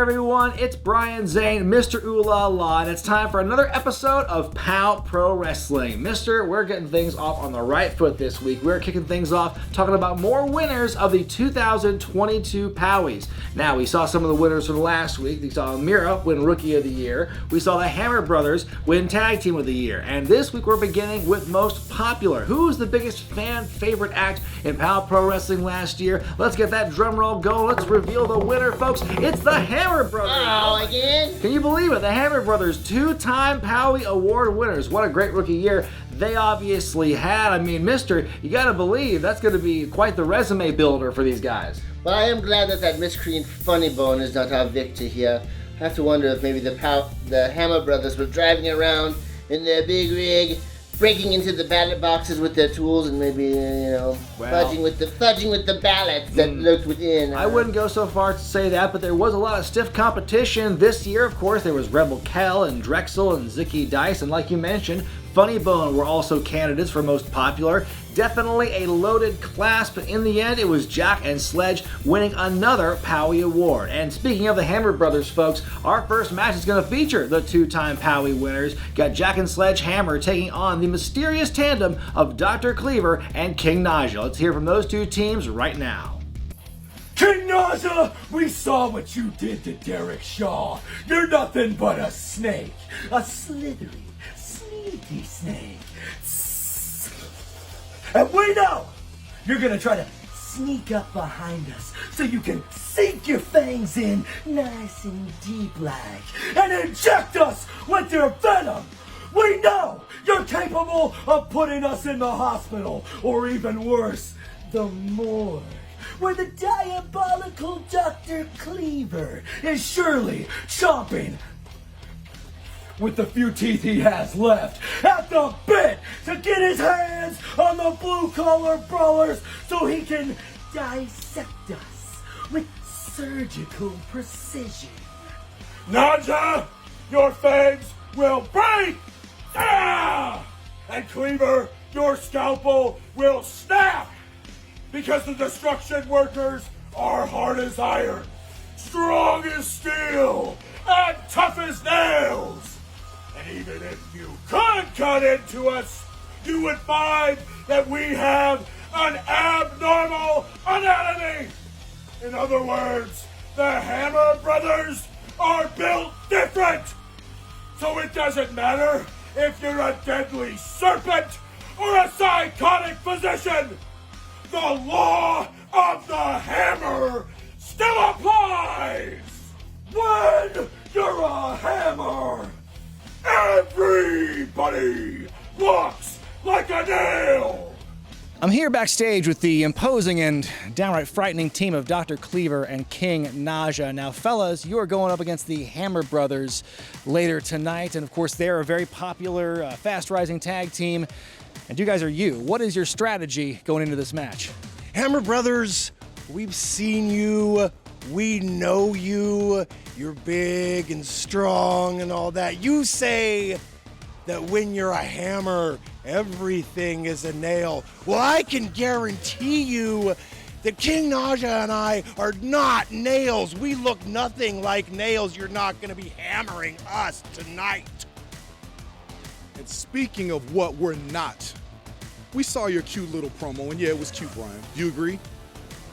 everyone, it's Brian Zane, Mr. Ooh La La, and it's time for another episode of POW Pro Wrestling. Mister, we're getting things off on the right foot this week. We're kicking things off talking about more winners of the 2022 POWies. Now, we saw some of the winners from last week. We saw Amira win Rookie of the Year. We saw the Hammer Brothers win Tag Team of the Year. And this week we're beginning with Most Popular. Who's the biggest fan favorite act in POW Pro Wrestling last year? Let's get that drum roll going. Let's reveal the winner, folks. It's the Hammer Brothers. Oh, again? Can you believe it? The Hammer Brothers, two-time POWie Award winners. What a great rookie year they obviously had. I mean, mister, you gotta believe that's gonna be quite the resume builder for these guys. Well, I am glad that that miscreant Funny Bone is not our victor here. I have to wonder if maybe the Hammer Brothers were driving around in their big rig, breaking into the ballot boxes with their tools and maybe, fudging with the ballots that lurked within. I wouldn't go so far to say that, but there was a lot of stiff competition this year. Of course, there was Rebel Kell and Drexel and Zicky Dice, and like you mentioned, Funny Bone were also candidates for Most Popular. Definitely a loaded class, but in the end, it was Jack and Sledge winning another POWie Award. And speaking of the Hammer Brothers, folks, our first match is going to feature the two-time POWie winners. Got Jack and Sledge Hammer taking on the mysterious tandem of Dr. Kliever and King Naja. Let's hear from those two teams right now. King Naja, we saw what you did to Derek Shaw. You're nothing but a snake. A slithery, sneaky snake. And we know you're gonna try to sneak up behind us so you can sink your fangs in nice and deep like and inject us with your venom. We know you're capable of putting us in the hospital, or even worse, the morgue, where the diabolical Dr. Kliever is surely chomping with the few teeth he has left at the bit to get his hands on the blue-collar brawlers so he can dissect us with surgical precision. Naja, your fangs will break! Ah! And Kliever, your scalpel will snap! Because the Destruction Workers are hard as iron, strong as steel, and tough as nails! And even if you could cut into us, you would find that we have an abnormal anatomy. In other words, the Hammer Brothers are built different. So it doesn't matter if you're a deadly serpent or a psychotic physician. The law of the hammer still applies. When you're a hammer, everybody walks like a nail! I'm here backstage with the imposing and downright frightening team of Dr. Kliever and King Naja. Now, fellas, you are going up against the Hammer Brothers later tonight, and of course, they're a very popular, fast-rising tag team, and you guys are you. What is your strategy going into this match? Hammer Brothers, we've seen you, we know you. You're big and strong and all that. You say that when you're a hammer, everything is a nail. Well, I can guarantee you that King Naja and I are not nails. We look nothing like nails. You're not going to be hammering us tonight. And speaking of what we're not, we saw your cute little promo, and yeah, it was cute, Brian. Do you agree?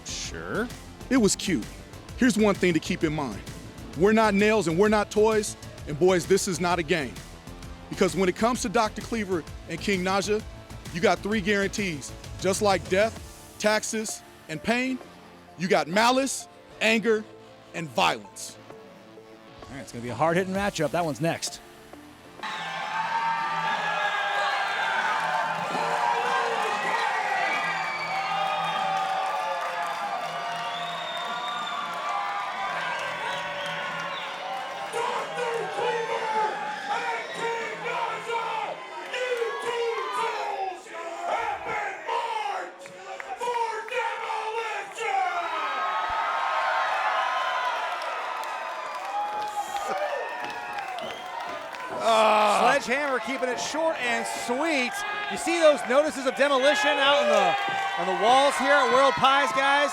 Sure. It was cute. Here's one thing to keep in mind. We're not nails and we're not toys, and boys, this is not a game. Because when it comes to Dr. Kliever and King Naja, you got 3 guarantees. Just like death, taxes, and pain, you got malice, anger, and violence. All right, it's going to be a hard-hitting matchup. That one's next. Sledgehammer keeping it short and sweet. You see those notices of demolition out on the walls here at World Pies, guys?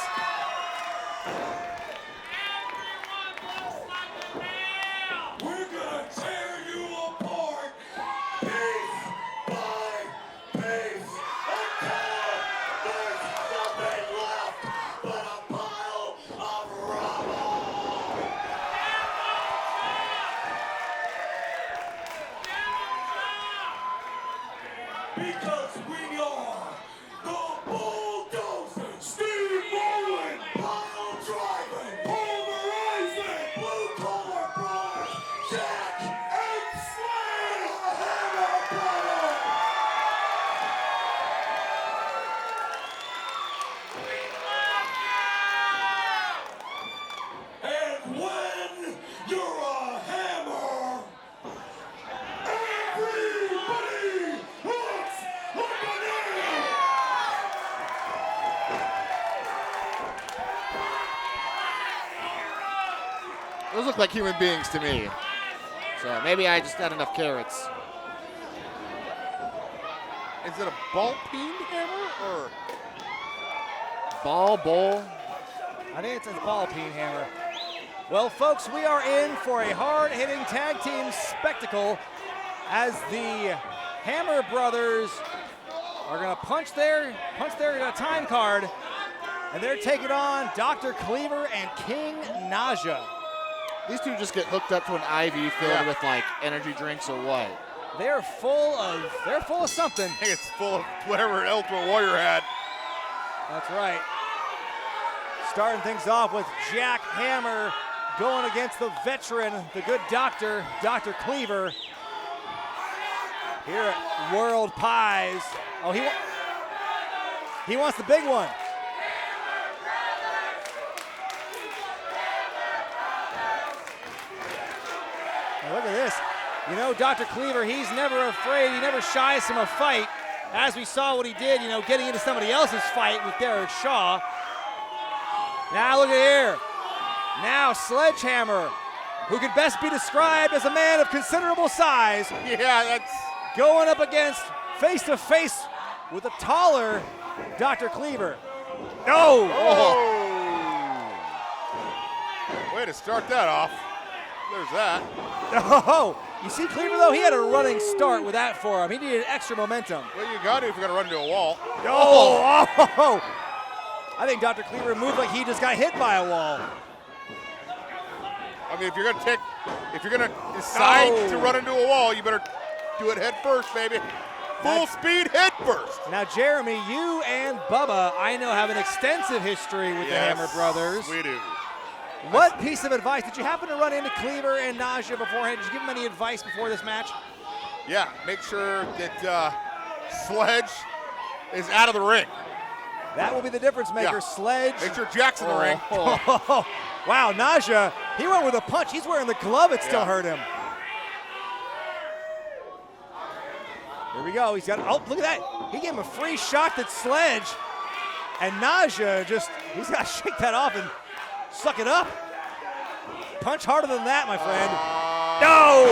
Those look like human beings to me. So maybe I just got enough carrots. Is it a ball-peen hammer or Bowl? I think it's a ball peen hammer. Well, folks, we are in for a hard-hitting tag team spectacle as the Hammer Brothers are going to punch their time card, and they're taking on Dr. Kliever and King Naja. These two just get hooked up to an IV filled with like energy drinks or what? They're full of something. I think it's full of whatever Ultimate Warrior had. That's right. Starting things off with Jack Hammer going against the veteran, the good doctor, Dr. Kliever. Here at World Pies. Oh, he wants the big one. Now look at this. You know, Dr. Kliever, he's never afraid. He never shies from a fight. As we saw what he did, you know, getting into somebody else's fight with Derek Shaw. Now look at here. Now Sledgehammer, who could best be described as a man of considerable size. Yeah, that's Going up against face-to-face with a taller Dr. Kliever. No! way to start that off. There's that. Oh, you see Kliever though, he had a running start with that for him. He needed extra momentum. Well, you got to if you're going to run into a wall. Oh! I think Dr. Kliever moved like he just got hit by a wall. I mean, if you're going to decide to run into a wall, you better do it head first, baby. Full speed head first. Now, Jeremy, you and Bubba, I know, have an extensive history with the Hammer Brothers. We do. What piece of advice? Did you happen to run into Kliever and Naja beforehand? Did you give them any advice before this match? Yeah, make sure that Sledge is out of the ring. That will be the difference maker. Yeah. Sledge. Make sure Jack's in the ring. Wow, Naja, he went with a punch. He's wearing the glove. It still hurt him. Here we go. He's got, oh, look at that. He gave him a free shot at Sledge. And Naja he's got to shake that off and suck it up. Punch harder than that, my friend. No!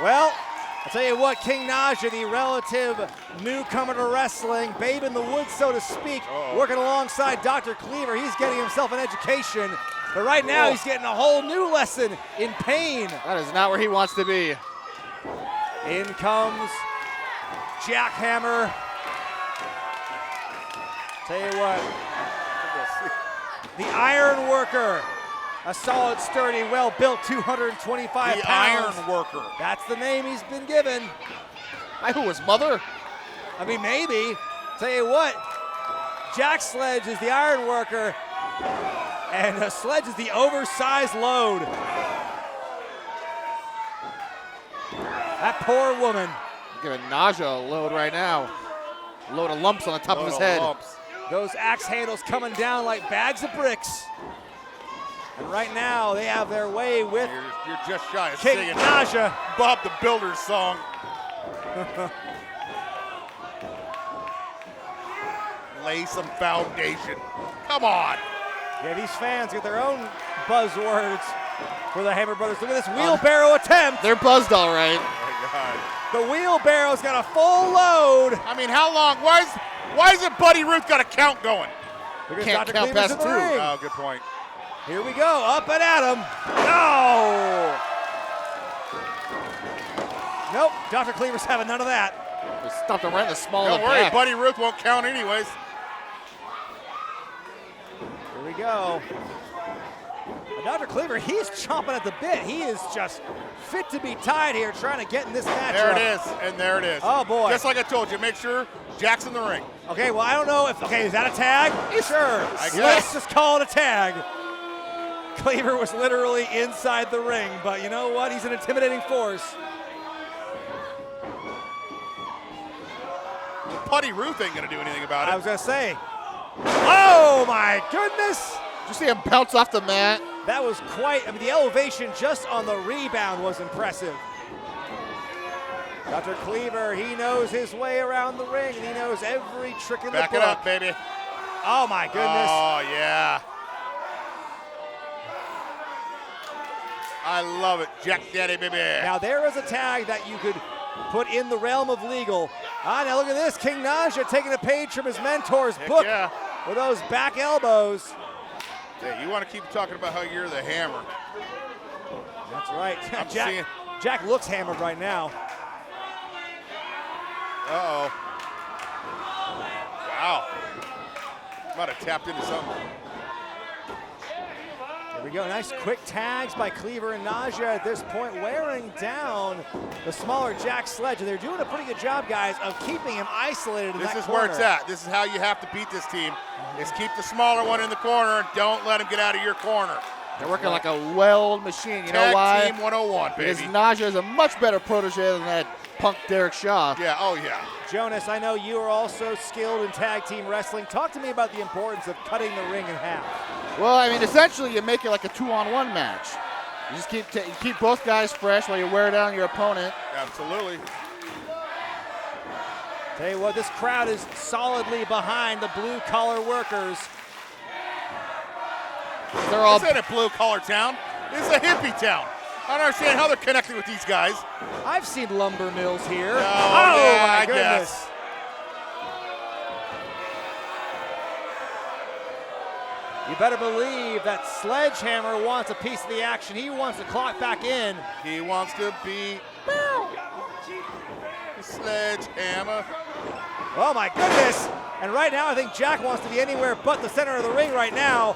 Well, I'll tell you what, King Naja, the relative newcomer to wrestling, babe in the woods, so to speak, working alongside Dr. Kliever. He's getting himself an education, but right now he's getting a whole new lesson in pain. That is not where he wants to be. In comes Jackhammer. Tell you what, the Iron Worker, a solid, sturdy, well-built 225 pounds. The Iron Worker. That's the name he's been given. Who was mother? I mean, maybe. Tell you what, Jack Sledge is the Iron Worker, and Sledge is the oversized load. That poor woman. Giving Naja a load right now. A load of lumps on the top of his head. Those axe handles coming down like bags of bricks. And right now, they have their way with You're just shy of King singing Naja. Bob the Builder's song. Lay some foundation. Come on. Yeah, these fans get their own buzzwords for the Hammer Brothers. Look at this wheelbarrow attempt. They're buzzed all right. Oh, my God. The wheelbarrow's got a full load. I mean, how long? Why is it Buddy Ruth got a count going? Because Can't Dr. count Kliever's past in the 2. ring. Oh, good point. Here we go, up and at him. No! Nope, Dr. Kliever's having none of that. They stuffed him right in the small of Don't the worry, back. Buddy Ruth won't count anyways. Here we go. And Dr. Kliever, he's chomping at the bit. He is just fit to be tied here, trying to get in this match. There it is, and there it is. Oh, boy. Just like I told you, make sure Jack's in the ring. Okay, well, I don't know if, okay, is that a tag? Sure. I Let's guess. just call it a tag. Kliever was literally inside the ring, but you know what? He's an intimidating force. Buddy Ruth ain't going to do anything about it. I was going to say, oh my goodness. Did you see him bounce off the mat? That was quite, I mean, the elevation just on the rebound was impressive. Dr. Kliever, he knows his way around the ring, and he knows every trick in the book. Back it up, baby. Oh, my goodness. Oh, yeah. I love it. Jack Daddy, baby. Now there is a tag that you could put in the realm of legal. Now look at this. King Naja taking a page from his mentor's book with those back elbows. Yeah, you want to keep talking about how you're the hammer. That's right. Jack looks hammered right now. Uh-oh. Wow. Might have tapped into something. There we go. Nice quick tags by Kliever and Naja at this point, wearing down the smaller Jack Sledge. And they're doing a pretty good job, guys, of keeping him isolated in that corner. This is where it's at. This is how you have to beat this team, is keep the smaller one in the corner and don't let him get out of your corner. They're working like a well-oiled machine. You know why? Tag Team 101, baby. Because Naja is a much better protege than that punk Derek Shaw. Yeah, oh yeah. Jonas, I know you are also skilled in tag team wrestling. Talk to me about the importance of cutting the ring in half. Well, I mean, essentially you make it like a 2-on-1 match. You just keep both guys fresh while you wear down your opponent. Absolutely. Tell you what, this crowd is solidly behind the blue-collar workers. They're all. This ain't a blue-collar town. This is a hippie town. I don't understand how they're connected with these guys. I've seen lumber mills here. I goodness. guess. You better believe that Sledgehammer wants a piece of the action. He wants to clock back in. He wants to be the Sledgehammer. Oh my goodness. And right now I think Jack wants to be anywhere but the center of the ring right now.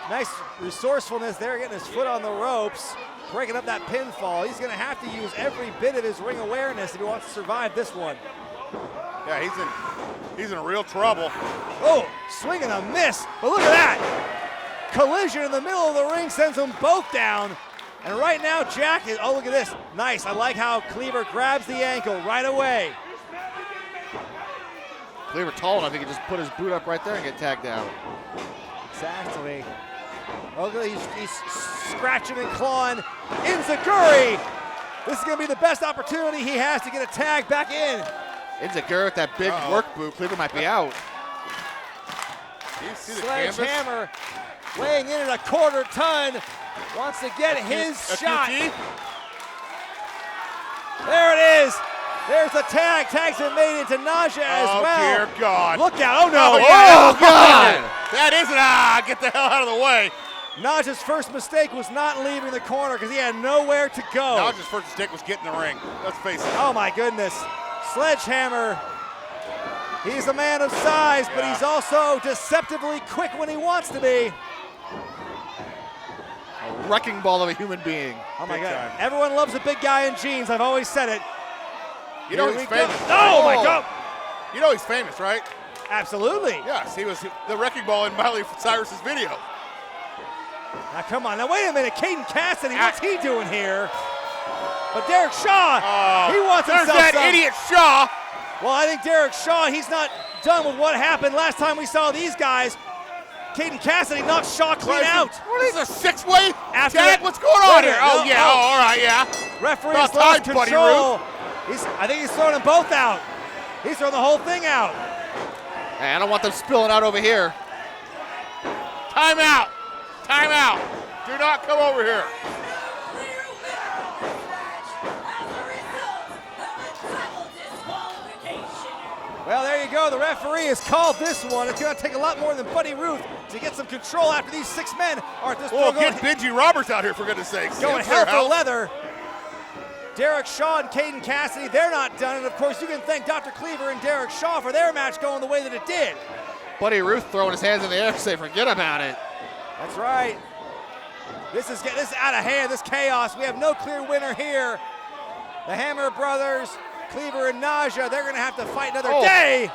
Nice resourcefulness there, getting his foot on the ropes, breaking up that pinfall. He's going to have to use every bit of his ring awareness if he wants to survive this one. Yeah, he's in real trouble. Oh, swing and a miss, but look at that. Collision in the middle of the ring sends them both down. And right now Jack is, look at this. Nice, I like how Kliever grabs the ankle right away. Kliever tall enough, he can just put his boot up right there and get tagged out. Exactly. Okay, he's scratching and clawing. Inzaguri. This is going to be the best opportunity he has to get a tag back in. Inzaguri with that big work boot. Kliever might be out. Sledgehammer weighing in at a quarter ton. Wants to get his shot. There it is. There's the tag. Tag's been made into Naja as well. Oh, dear God. Look out. Oh, no. Oh, God. That isn't. Get the hell out of the way. Naja's first mistake was not leaving the corner because he had nowhere to go. Naja's first mistake was getting in the ring. Let's face it. Oh, my goodness. Sledgehammer. He's a man of size, but he's also deceptively quick when he wants to be. A wrecking ball of a human being. Oh, my God. Everyone loves a big guy in jeans. I've always said it. You know he's famous. Oh, my God. You know he's famous, right? Absolutely. Yes, he was the wrecking ball in Miley Cyrus's video. Now, come on. Now, wait a minute. Caden Cassidy, what's he doing here? But Derek Shaw, he wants himself There's that idiot Shaw. Well, I think Derek Shaw, he's not done with what happened last time we saw these guys. Caden Cassidy knocked Shaw clean out. What is a six-way tag? What's going on here? Oh, yeah. Oh, all right, yeah. Referee's lost control. I think he's throwing them both out. He's throwing the whole thing out. Hey, I don't want them spilling out over here. Timeout. Timeout. Do not come over here. Well, there you go. The referee has called this one. It's going to take a lot more than Buddy Ruth to get some control after these 6 men are at this point. Get Benji Roberts out here, for goodness sakes. Going hell for leather. Derek Shaw and Caden Cassidy, they're not done. And, of course, you can thank Dr. Kliever and Derek Shaw for their match going the way that it did. Buddy Ruth throwing his hands in the air to say, forget about it. That's right. This is out of hand, this chaos. We have no clear winner here. The Hammer brothers, Kliever and Naja, they're going to have to fight another day.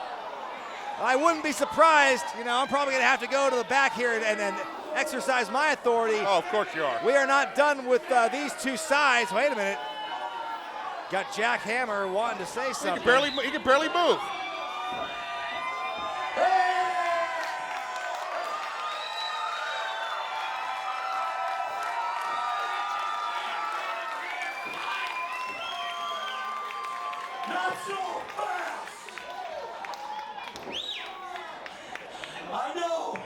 I wouldn't be surprised. You know, I'm probably going to have to go to the back here and exercise my authority. Oh, of course you are. We are not done with these two sides. Wait a minute. Got Jack Hammer wanting to say something. He can barely move. Not so fast! I know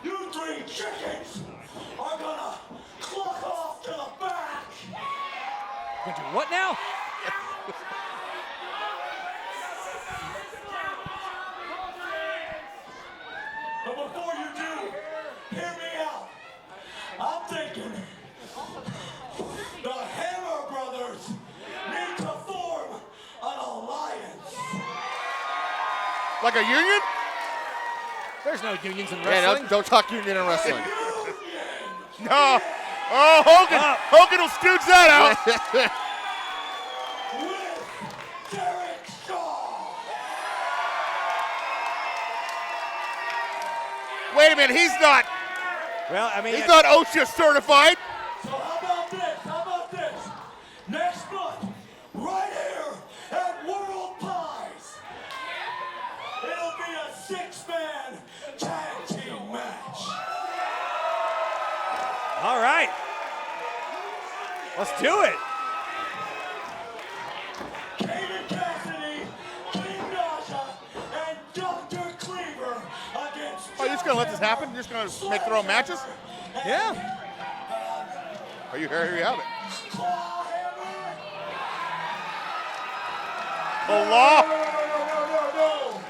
you 3 chickens are gonna clock off the What now? But before you do, hear me out. I'm thinking the Hammer Brothers need to form an alliance. Like a union? There's no unions in Yeah, wrestling. don't talk union in wrestling. No. Oh, Hogan. Hogan will stooge that out. With Derek Shaw. Wait a minute, he's not Well, I mean, OSHA certified. So how about this? How about this? Next month, right here at World Pies, it'll be a 6-man tag team match. all right. Let's do it. Kevin Cassidy, King Naja, and Dr. Kliever against. Oh, you're just going to let this happen? You're just going to make their own matches? Yeah. Oh, here you have it. The law. No.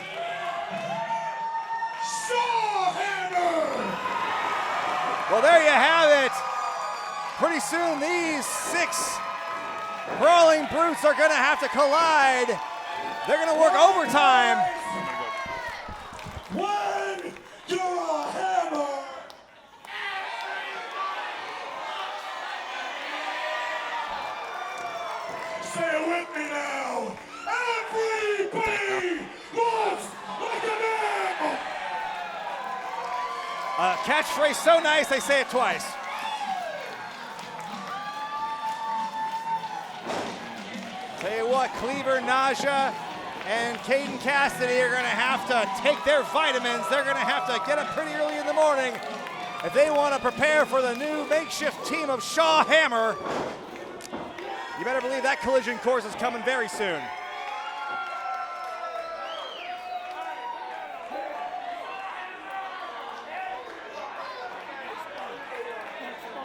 Shaw Hammer! Well, there you have it. Pretty soon, these 6 brawling brutes are going to have to collide. They're going to work overtime. When you're a hammer, say it with me now. Everybody looks like a man. Catchphrase so nice, they say it twice. Tell you what, Kliever, Naja, and Caden Cassidy are going to have to take their vitamins. They're going to have to get up pretty early in the morning if they want to prepare for the new makeshift team of Shaw Hammer. You better believe that collision course is coming very soon.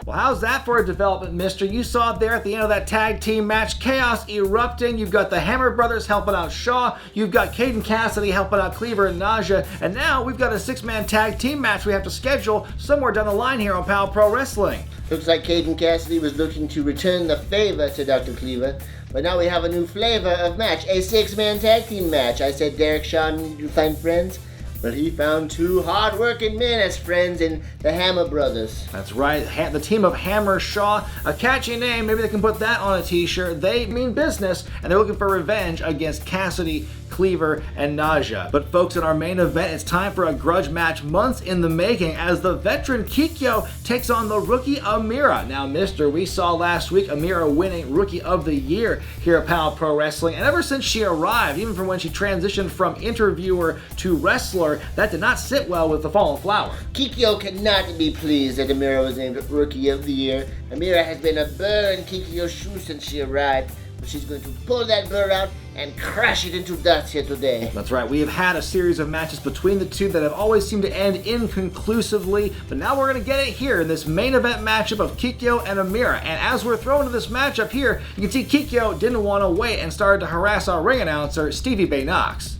Well, how's that for a development, mister? You saw it there at the end of that tag team match. Chaos erupting. You've got the Hammer Brothers helping out Shaw. You've got Caden Cassidy helping out Kliever and Naja. And now we've got a 6-man tag team match we have to schedule somewhere down the line here on POW Pro Wrestling. Looks like Caden Cassidy was looking to return the favor to Dr. Kliever, but now we have a new flavor of match, a 6-man tag team match. I said Derek Shaw needed to find friends, but he found 2 hard-working men as friends in the Hammer Brothers. That's right, the team of Hammer Shaw. A catchy name, maybe they can put that on a t-shirt. They mean business, and they're looking for revenge against Cassidy, Kliever, and Naja. But folks, in our main event, it's time for a grudge match months in the making as the veteran Kikyo takes on the rookie Amira. Now, mister, we saw last week Amira winning Rookie of the Year here at POW Pro Wrestling, and ever since she arrived, even from when she transitioned from interviewer to wrestler, that did not sit well with the Fallen Flower. Kikyo cannot be pleased that Amira was named Rookie of the Year. Amira has been a burr in Kikyo's shoe since she arrived, but she's going to pull that burr out and crash it into dust here today. That's right, we have had a series of matches between the two that have always seemed to end inconclusively, but now we're going to get it here in this main event matchup of Kikyo and Amira. And as we're thrown into this matchup here, you can see Kikyo didn't want to wait and started to harass our ring announcer, Stevie Bay Knox.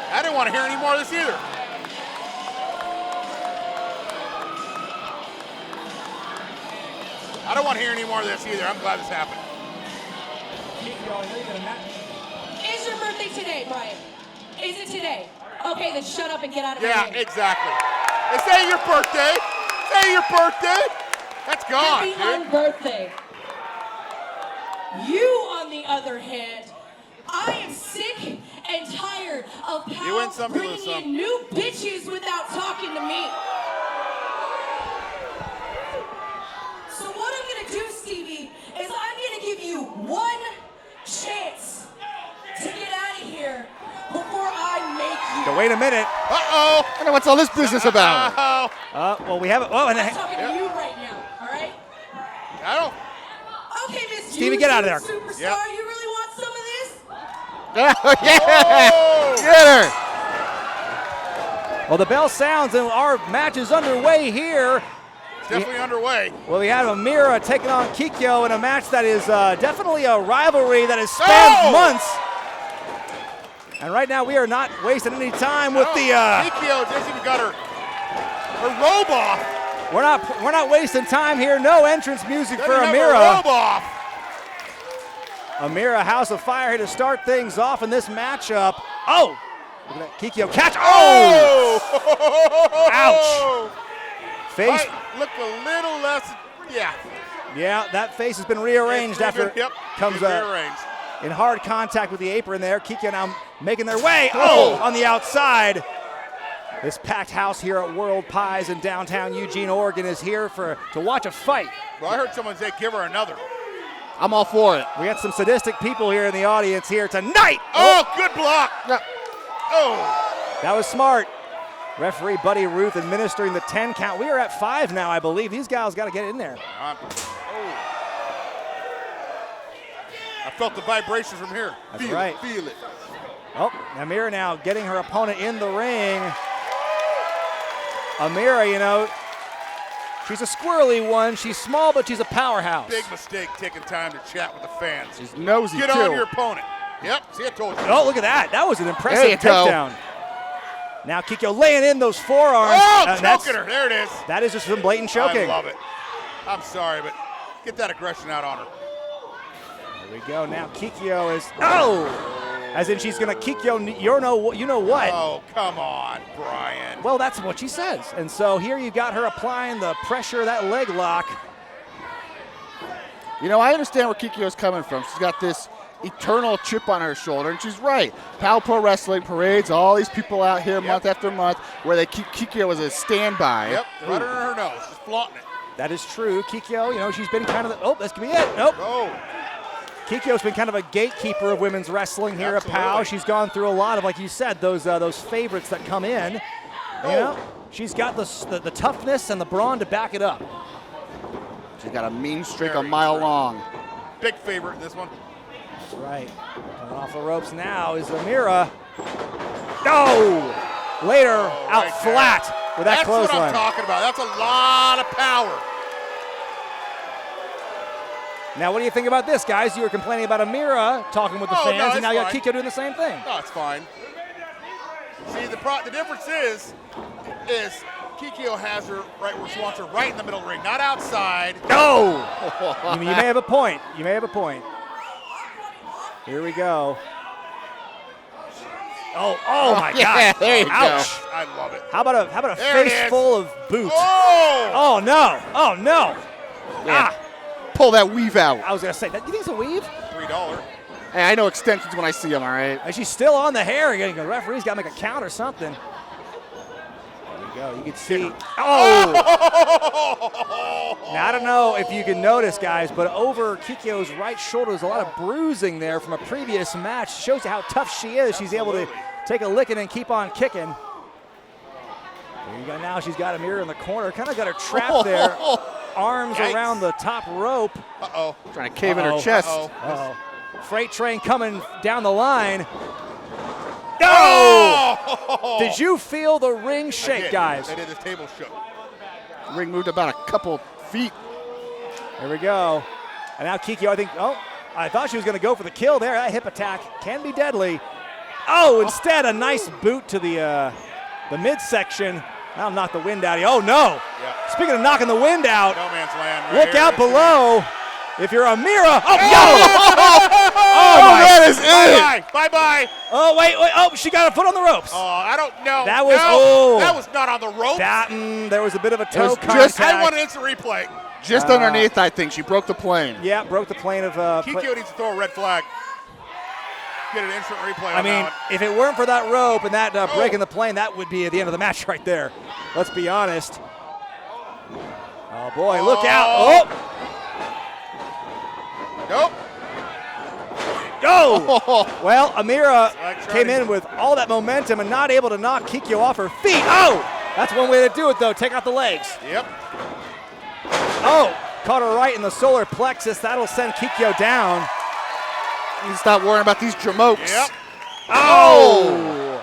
I didn't want to hear any more of this either. I don't want to hear any more of this either. I'm glad this happened. Is your birthday today, Brian? Is it today? Okay, then shut up and get out of my Yeah, way. exactly. This ain't your birthday. This ain't your birthday. That's gone, Happy dude. unbirthday. You, on the other hand, I am sick and tired of You win POW some, you bringing lose some. in new bitches without talking to me. So what I'm gonna do, Stevie, is I'm gonna give you one chance to get out of here before I make you. So wait a minute. Uh-oh. I know what's all this business about. Uh-oh. Well, we have it. Oh, and I'm talking to you right now, all right? I don't. Okay, Miss Stevie, get out of there. Superstar, Yep. you really want some of this? Yeah. Oh! Get her. Well, the bell sounds and our match is underway here. definitely underway. Well, we have Amira taking on Kikyo in a match that is definitely a rivalry that has spanned months. And right now we are not wasting any time with the. Kikyo just even got her robe off. We're not wasting time here. No entrance music for Amira. Her robe off. Amira, House of Fire here to start things off in this matchup. Oh! Look at that Kikyo catch. Oh! Ouch! Face. Might look a little less. Yeah. Yeah, that face has been rearranged after comes rearranged. In hard contact with the apron there. Kikyo now making their way. Oh! On the outside. This packed house here at World Pies in downtown Eugene, Oregon is here to watch a fight. Well, I heard someone say, give her another. I'm all for it. We got some sadistic people here in the audience here tonight. Oh, good block. Yeah. Oh. That was smart. Referee Buddy Ruth administering the 10 count. We are at 5 now, I believe. These guys got to get in there. I felt the vibrations from here. That's right. Feel it. Oh, Amira now getting her opponent in the ring. Amira, you know, she's a squirrely one. She's small, but she's a powerhouse. Big mistake taking time to chat with the fans. She's nosy, Get on your opponent. Yep, see, I told you. Oh, look at that. That was an impressive takedown. Now Kikyo laying in those forearms. Oh, choking her. There it is. That is just some blatant choking. I love it. I'm sorry, but get that aggression out on her. There we go. Now Kikyo is, as in she's going to Kikyo, you know what. Oh, come on, Brian. Well, that's what she says. And so here you got her applying the pressure of that leg lock. You know, I understand where Kikyo's coming from. She's got this eternal chip on her shoulder, and she's right. POW Pro Wrestling parades all these people out here month after month where they keep Kikyo as a standby. Yep, right under her nose, just flaunting it. That is true. Kikyo, you know, she's been kind of the, this could be it. Nope. Oh. Kikyo's been kind of a gatekeeper of women's wrestling here at POW. She's gone through a lot of, like you said, those favorites that come in. You know, she's got the toughness and the brawn to back it up. She's got a mean streak a mile long. Big favorite in this one. That's right. Coming off the ropes now is Amira. No! Later, out right flat with that clothesline. That's what I'm talking about. That's a lot of power. Now, what do you think about this, guys? You were complaining about Amira talking with the fans, and now you got Kikyo doing the same thing. No, it's fine. See, the difference is Kikyo has her right where she wants her, right in the middle of the ring, not outside. No! You may have a point. You may have a point. Here we go. Oh my God! There you go. I love it. How about a face full of boots? Oh no! Oh no! Yeah. Pull that weave out. I was gonna say that. You think it's a weave? $3. Hey, I know extensions when I see them. All right. And she's still on the hair again. The referee's got to make a count or something. There you go. You can see. Oh! Now I don't know if you can notice, guys, but over Kikyo's right shoulder is a lot of bruising there from a previous match. Shows you how tough she is. She's able to take a licking and keep on kicking. There you go. Now she's got Amira in the corner. Kind of got her trapped there. Arms around the top rope. Uh-oh. Trying to cave in her chest. Uh-oh. Freight train coming down the line. Oh! Did you feel the ring shake, guys? I did. The table shook. Ring moved about a couple feet. Here we go. And now Kikyo, I thought she was going to go for the kill there. That hip attack can be deadly. Oh, instead a nice boot to the midsection. That'll knock the wind out of you. Oh, no. Yeah. Speaking of knocking the wind out, no man's land. Look out below. If you're Amira. Oh, no. That is it. Bye-bye. Oh, wait. Oh, she got a foot on the ropes. Oh, I don't know. That was, that was not on the ropes. There was a bit of a toe contact. I want an instant replay. Just underneath, I think. She broke the plane. Yeah, broke the plane of... Kikyo needs to throw a red flag. Get an instant replay on that one. If it weren't for that rope and that breaking the plane, that would be at the end of the match right there. Let's be honest. Oh, boy, look out. Oh! Nope. Go! Well, Amira came in with all that momentum and not able to knock Kikyo off her feet. Oh! That's one way to do it, though. Take out the legs. Yep. Oh! Caught her right in the solar plexus. That'll send Kikyo down. You stop worrying about these jamokes. Yep. Oh!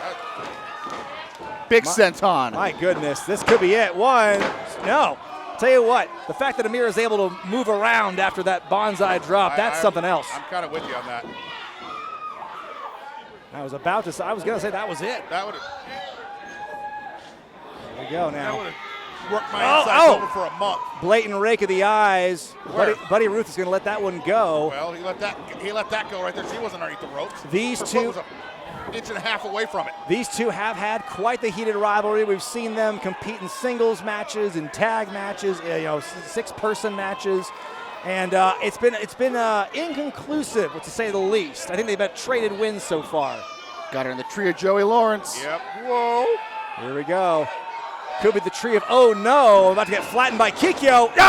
Big senton. My goodness. This could be it. One. No. Tell you what, the fact that Amira is able to move around after that bonsai drop, that's something else. I'm kind of with you on that. I was going to say that was it. That would have. There we go That now. would have worked my insides over for a month. Blatant rake of the eyes. Buddy Ruth is going to let that one go. Well, he let that go right there. She wasn't underneath the ropes. These Her two foot was an inch and a half away from it. These two have had quite the heated rivalry. We've seen them compete in singles matches, in tag matches, 6-person matches, and it's been inconclusive, to say the least. I think they've had traded wins so far. Got her in the tree of Joey Lawrence. Yep. Whoa. Here we go. Could be the tree of oh no, about to get flattened by Kikyo. No!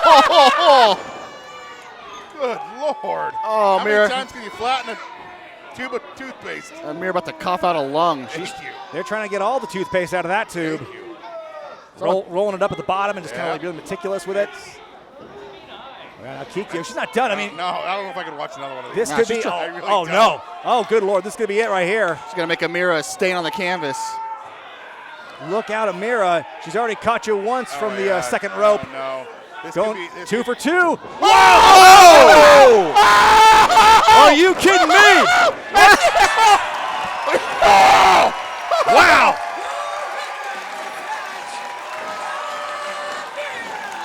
Oh! Good Lord. Oh, How Amira. many times can you flatten a tube of toothpaste? Amira about to cough out a lung. They're trying to get all the toothpaste out of that tube. Rolling it up at the bottom and just kind of like really meticulous with it. Well, now Kikyo, she's not done. I mean, no, I don't know if I can watch another one of these. This could be. No! Oh, good Lord! This could be it right here. She's gonna make Amira a stain on the canvas. Look out, Amira. She's already caught you once from the second rope. No. This Going could be, 2 for 2. Whoa! Oh! Are you kidding me? Wow!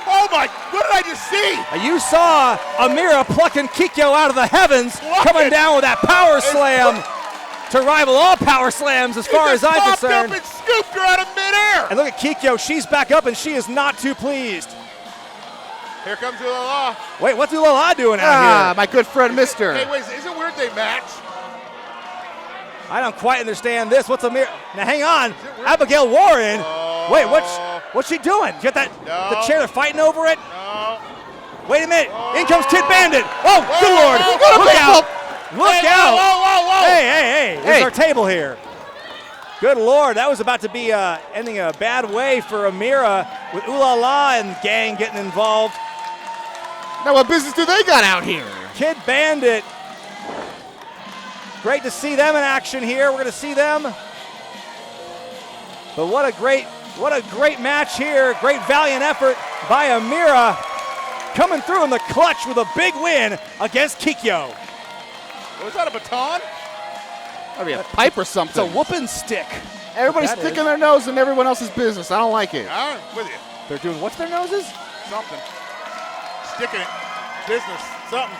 Oh my! What did I just see? You saw Amira plucking Kikyo out of the heavens, coming down with that power slam to rival all power slams as far as I'm concerned. Up and scooped her out of midair. And look at Kikyo, she's back up and she is not too pleased. Here comes Ulala. Wait, what's Ulala doing out here? My good friend, Mister. Hey, wait, is it weird they match? I don't quite understand this. What's Amira? Now hang on, Abigail Warren. Wait, what's she doing? You got that the chair? They're fighting over it. No. Wait a minute. In comes Kid Bandit. Oh, good Lord! Look out! Look out! Whoa! Hey! There's our table here. Good Lord, that was about to be ending a bad way for Amira with Ulala and gang getting involved. Now what business do they got out here? Kid Bandit. Great to see them in action here. We're going to see them. But what a great match here. Great valiant effort by Amira, coming through in the clutch with a big win against Kikyo. Was that a baton? That'd be a pipe or something. It's a whooping stick. Everybody's sticking their nose in everyone else's business. I don't like it. I'm with you. They're doing what's their noses? Something. Sticking it. Business. Something.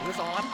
Is this on?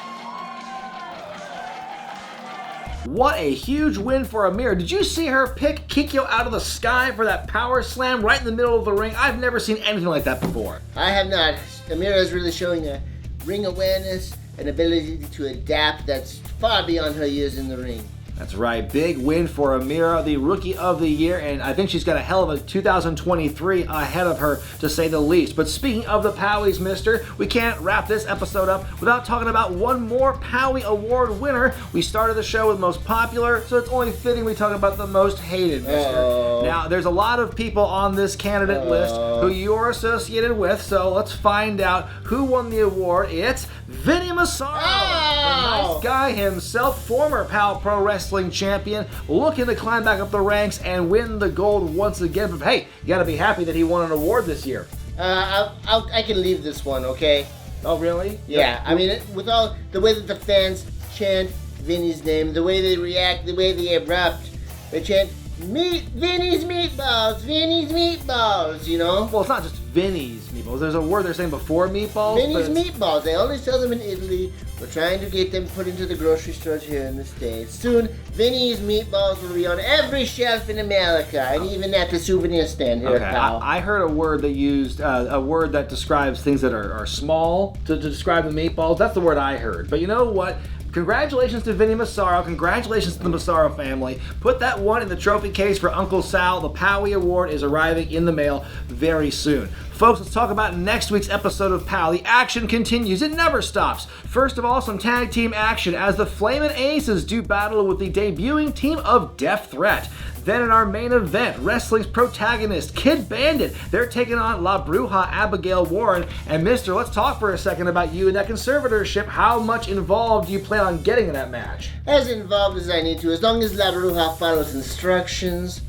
What a huge win for Amira. Did you see her pick Kikyo out of the sky for that power slam right in the middle of the ring? I've never seen anything like that before. I have not. Amira is really showing a ring awareness and ability to adapt that's far beyond her years in the ring. That's right. Big win for Amira, the Rookie of the Year, and I think she's got a hell of a 2023 ahead of her, to say the least. But speaking of the POWies, mister, we can't wrap this episode up without talking about one more POWie Award winner. We started the show with most popular, so it's only fitting we talk about the most hated, mister. Now, there's a lot of people on this candidate list who you're associated with, so let's find out who won the award. It's Vinny Massaro, the nice guy himself, former POW Pro Wrestling champion, looking to climb back up the ranks and win the gold once again. But hey, you gotta be happy that he won an award this year. I can leave this one, okay? Oh, really? Yeah, I mean, with all the way that the fans chant Vinny's name, the way they react, the way they erupt, they chant, Vinny's meatballs, Vinny's meatballs, you know? Well, it's not just Vinny's meatballs. There's a word they're saying before meatballs. Vinny's meatballs. They only sell them in Italy. We're trying to get them put into the grocery stores here in the States. Soon, Vinny's meatballs will be on every shelf in America, and even at the souvenir stand here at POW. I heard a word that used, a word that describes things that are small to describe the meatballs. That's the word I heard. But you know what? Congratulations to Vinny Massaro. Congratulations to the Massaro family. Put that one in the trophy case for Uncle Sal. The POWie Award is arriving in the mail very soon. Folks, let's talk about next week's episode of POW. The action continues. It never stops. First of all, some tag team action as the Flamin' Aces do battle with the debuting team of Death Threat. Then in our main event, wrestling's protagonist, Kid Bandit. They're taking on La Bruja Abigail Warren. And mister, let's talk for a second about you and that conservatorship. How much involved do you plan on getting in that match? As involved as I need to. As long as La Bruja follows instructions,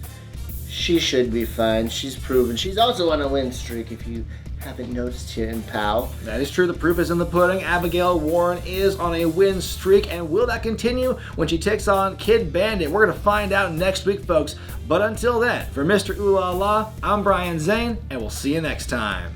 she should be fine. She's proven. She's also on a win streak, if you haven't noticed here in POW. That is true. The proof is in the pudding. Abigail Warren is on a win streak, and will that continue when she takes on Kid Bandit? We're going to find out next week, folks. But until then, for Mr. Ooh La La, I'm Brian Zane, and we'll see you next time.